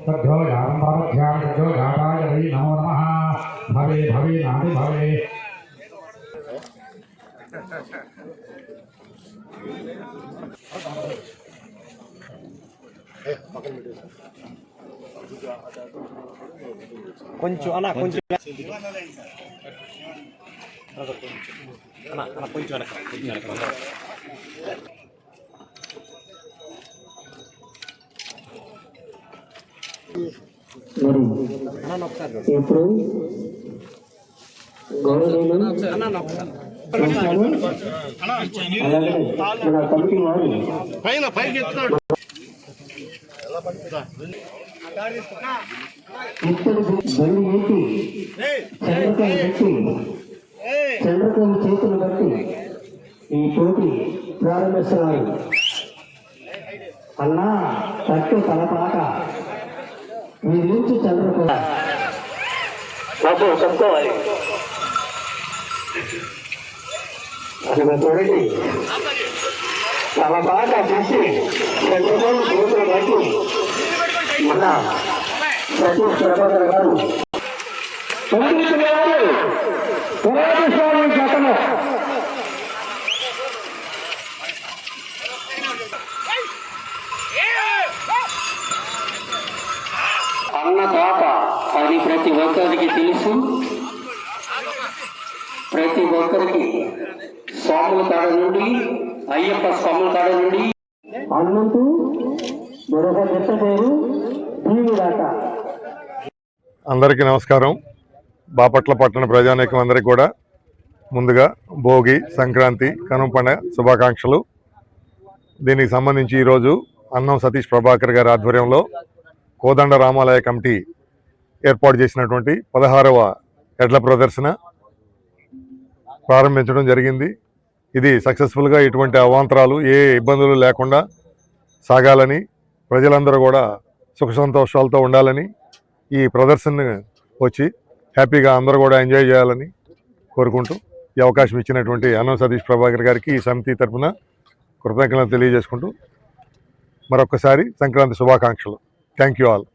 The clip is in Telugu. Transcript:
तद्धोजाताय वै नमो नमः। भवे भवे नादि भवे। కొంచెం అన్న కొంచెం అన్న కొంచెం వెనక ఇప్పుడు పైన పైకి ఎత్తున్నాడు చంద్రకం చేతులు బట్టి ఈ పోటీ ప్రారంభిస్తున్నారు. అన్నా తట్టు తలపాట మీ నుంచి చంద్రకం చెప్పుకోవాలి. అది చూడండి తలపాట చేసి చంద్రకం చేతులు బట్టి మన సతీష్ ప్రభాకర్ గారు స్వామి జతను అన్నదాత అది ప్రతి ఒక్కరికి తెలుసు. ప్రతి ఒక్కరికి స్వాముల కాడ నుండి అయ్యప్ప స్వాముల కాడ నుండి అన్నంటూ మరొక చెత్త పేరు దీవుడాట. అందరికీ నమస్కారం. బాపట్ల పట్టణ ప్రజానీకం అందరికీ కూడా ముందుగా భోగి, సంక్రాంతి, కనుమ పండుగ శుభాకాంక్షలు. దీనికి సంబంధించి ఈరోజు అన్నం సతీష్ ప్రభాకర్ గారి ఆధ్వర్యంలో కోదండ రామాలయ కమిటీ ఏర్పాటు చేసినటువంటి 16వ ఎడ్ల ప్రదర్శన ప్రారంభించడం జరిగింది. ఇది సక్సెస్ఫుల్గా ఎటువంటి అవాంతరాలు ఏ ఇబ్బందులు లేకుండా సాగాలని, ప్రజలందరూ కూడా సుఖ సంతోషాలతో ఉండాలని, ఈ ప్రదర్శన వచ్చి హ్యాపీగా అందరూ కూడా ఎంజాయ్ చేయాలని కోరుకుంటూ ఈ అవకాశం ఇచ్చినటువంటి అన్నం సతీష్ ప్రభాకర్ గారికి ఈ సమితి తరఫున కృతజ్ఞతలు తెలియజేసుకుంటూ మరొకసారి సంక్రాంతి శుభాకాంక్షలు. Thank you all.